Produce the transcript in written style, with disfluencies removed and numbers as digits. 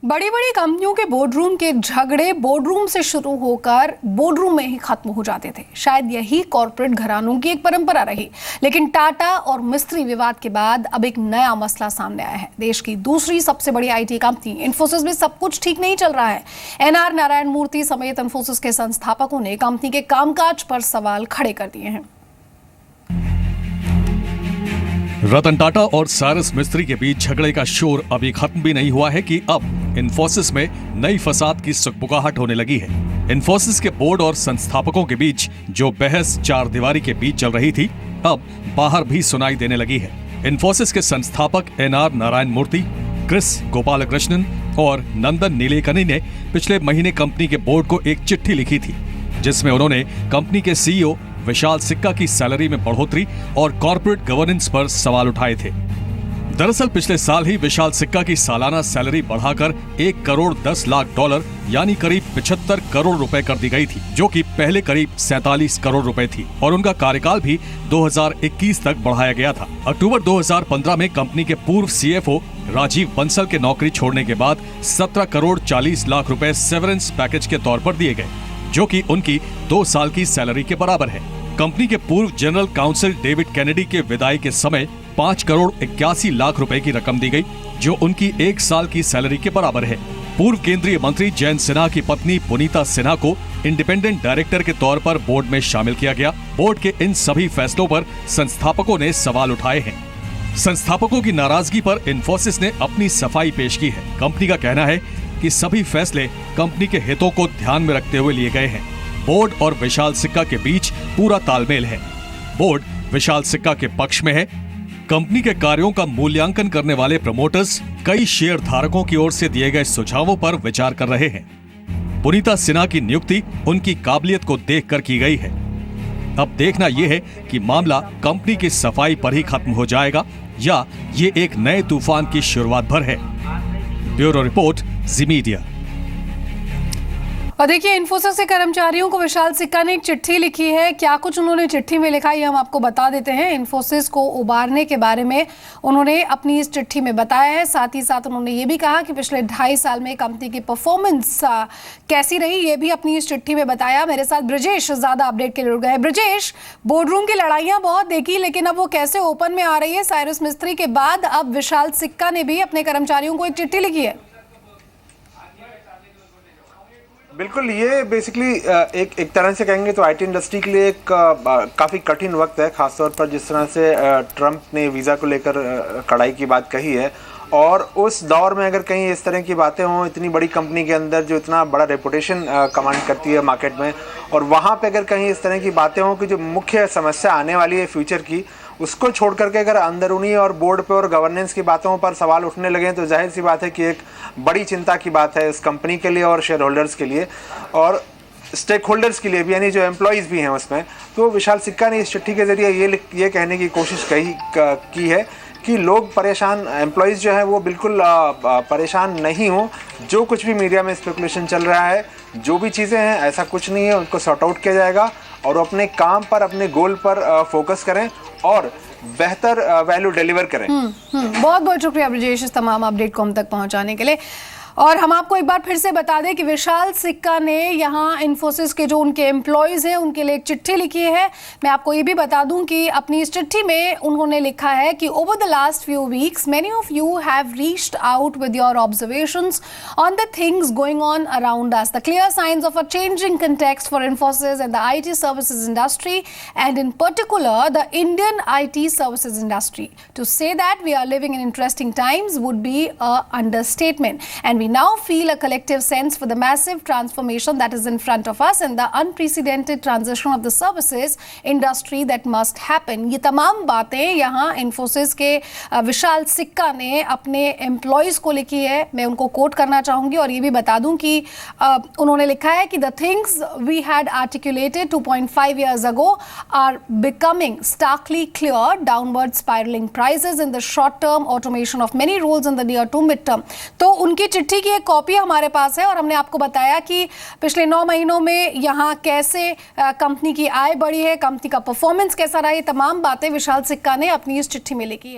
बड़ी बड़ी कंपनियों के बोर्डरूम के झगड़े बोर्डरूम से शुरू होकर बोर्डरूम में ही खत्म हो जाते थे। शायद यही कॉर्पोरेट घरानों की एक परंपरा रही। लेकिन टाटा और मिस्त्री विवाद के बाद अब एक नया मसला सामने आया है। देश की दूसरी सबसे बड़ी आईटी कंपनी इंफोसिस में सब कुछ ठीक नहीं चल रहा है। एनआर नारायण मूर्ति समेत इंफोसिस के संस्थापकों ने कंपनी के कामकाज पर सवाल खड़े कर दिए हैं। रतन टाटा और साइरस मिस्त्री के बीच झगड़े का शोर अभी खत्म भी नहीं हुआ है कि अब इंफोसिस में नई फसाद की सुगबुगाहट होने लगी है। इंफोसिस के बोर्ड और संस्थापकों के बीच जो बहस चार दीवारी के बीच चल रही थी, अब बाहर भी सुनाई देने लगी है। इंफोसिस के संस्थापक एनआर नारायण मूर्ति, क्रिस गोपालकृष्णन और नंदन नीलेकनी ने पिछले महीने कंपनी के बोर्ड को एक चिट्ठी लिखी थी, जिसमें उन्होंने कंपनी के सीईओ विशाल सिक्का की सैलरी में बढ़ोतरी और कॉर्पोरेट गवर्नेंस पर सवाल उठाए थे। दरअसल पिछले साल ही विशाल सिक्का की सालाना सैलरी बढ़ाकर 1 करोड़ 10 लाख डॉलर यानी करीब 75 करोड़ रुपए कर दी गई थी, जो कि पहले करीब 47 करोड़ रुपए थी और उनका कार्यकाल भी 2021 तक बढ़ाया गया था। अक्टूबर 2015 में कंपनी के पूर्व सीएफओ राजीव बंसल के नौकरी छोड़ने के बाद 17 करोड़ 40 लाख रुपए सेवरेंस पैकेज के तौर पर दिए गए, जो कि उनकी 2 साल की सैलरी के बराबर है। कंपनी के पूर्व जनरल काउंसिल डेविड कैनेडी के विदाई के समय 5 करोड़ 81 लाख रुपए की रकम दी गई, जो उनकी 1 साल की सैलरी के बराबर है। पूर्व केंद्रीय मंत्री जयंत सिन्हा की पत्नी पुनीता सिन्हा को इंडिपेंडेंट डायरेक्टर के तौर पर बोर्ड में शामिल किया गया। बोर्ड के इन सभी फैसलों पर संस्थापकों ने सवाल उठाए हैं। संस्थापकों की नाराजगी पर इंफोसिस ने अपनी सफाई पेश की है। कंपनी का कहना है कि सभी फैसले कंपनी के हितों को ध्यान में रखते हुए लिए गए हैं। बोर्ड और विशाल सिक्का के बीच पूरा तालमेल है। बोर्ड विशाल सिक्का के पक्ष में है। कंपनी के कार्यों का मूल्यांकन करने वाले प्रमोटर्स कई शेयर धारकों की ओर से दिए गए सुझावों पर विचार कर रहे हैं। पुनीता सिन्हा की नियुक्ति उनकी काबिलियत को देखकर की गई है। अब देखना यह है कि मामला कंपनी की सफाई पर ही खत्म हो जाएगा या ये एक नए तूफान की शुरुआत भर है। ब्यूरो रिपोर्ट, जी मीडिया। और देखिए, इंफोसिस के कर्मचारियों को विशाल सिक्का ने एक चिट्ठी लिखी है। क्या कुछ उन्होंने चिट्ठी में लिखा, ये हम आपको बता देते हैं। इंफोसिस को उबारने के बारे में उन्होंने अपनी इस चिट्ठी में बताया है। साथ ही साथ उन्होंने ये भी कहा कि पिछले 2.5 साल में कंपनी की परफॉर्मेंस कैसी रही, ये भी अपनी इस चिट्ठी में बताया। मेरे साथ ब्रजेश ज्यादा अपडेट के लिए जुड़ गए। ब्रजेश, बोर्डरूम की लड़ाइयां बहुत देखी, लेकिन अब वो कैसे ओपन में आ रही है? साइरस मिस्त्री के बाद अब विशाल सिक्का ने भी अपने कर्मचारियों को एक चिट्ठी लिखी है। बिल्कुल, ये बेसिकली एक तरह से कहेंगे तो आईटी इंडस्ट्री के लिए एक काफ़ी कठिन वक्त है, खासतौर पर जिस तरह से ट्रंप ने वीज़ा को लेकर कड़ाई की बात कही है। और उस दौर में अगर कहीं इस तरह की बातें हों, इतनी बड़ी कंपनी के अंदर जो इतना बड़ा रेपुटेशन कमांड करती है मार्केट में, और वहाँ पे अगर कहीं इस तरह की बातें हों कि जो मुख्य समस्या आने वाली है फ्यूचर की, उसको छोड़ करके अगर अंदरूनी और बोर्ड पे और गवर्नेंस की बातों पर सवाल उठने लगे, तो जाहिर सी बात है कि एक बड़ी चिंता की बात है इस कंपनी के लिए और शेयर होल्डर्स के लिए और स्टेक होल्डर्स के लिए भी, यानी जो एम्प्लॉयज़ भी हैं उसमें। तो विशाल सिक्का ने इस चिट्ठी के जरिए ये कहने की कोशिश की है कि लोग परेशान, एम्प्लॉयज़ जो है वो बिल्कुल परेशान नहीं हो। जो कुछ भी मीडिया में स्पेकुलेशन चल रहा है, जो भी चीज़ें हैं, ऐसा कुछ नहीं है, उनको सॉर्ट आउट किया जाएगा और अपने काम पर, अपने गोल पर फोकस करें और बेहतर वैल्यू डिलीवर करें। बहुत बहुत शुक्रिया ब्रजेश इस तमाम अपडेट को हम तक पहुंचाने के लिए। और हम आपको एक बार फिर से बता दें कि विशाल सिक्का ने यहाँ इंफोसिस के जो उनके एम्प्लॉयज़ हैं उनके लिए एक चिट्ठी लिखी है। मैं आपको ये भी बता दूं कि अपनी इस चिट्ठी में उन्होंने लिखा है कि over the last few weeks many of you have reached out with your observations on the things going on around us, the clear signs of a changing context for Infosys and the IT services industry and in particular the Indian IT services industry. To say that we are living in interesting times would be a understatement, and we now feel a collective sense for the massive transformation that is in front of us and the unprecedented transition of the services industry that must happen. ये तमाम बातें यहाँ इंफोसिस के विशाल सिक्का ने अपने employees को लिखी है। मैं उनको कोट करना चाहूँगी और ये भी बता दूँ कि उन्होंने लिखा है कि the things we had articulated 2.5 years ago are becoming starkly clear. Downward spiraling prices in the short term, automation of many roles in the near to mid term. तो उनकी चिट्ठी की एक कॉपी हमारे पास है और हमने आपको बताया कि पिछले 9 महीनों में यहाँ कैसे कंपनी की आय बढ़ी है, कंपनी का परफॉर्मेंस कैसा रहा, ये तमाम बातें विशाल सिक्का ने अपनी इस चिट्ठी में लिखी है।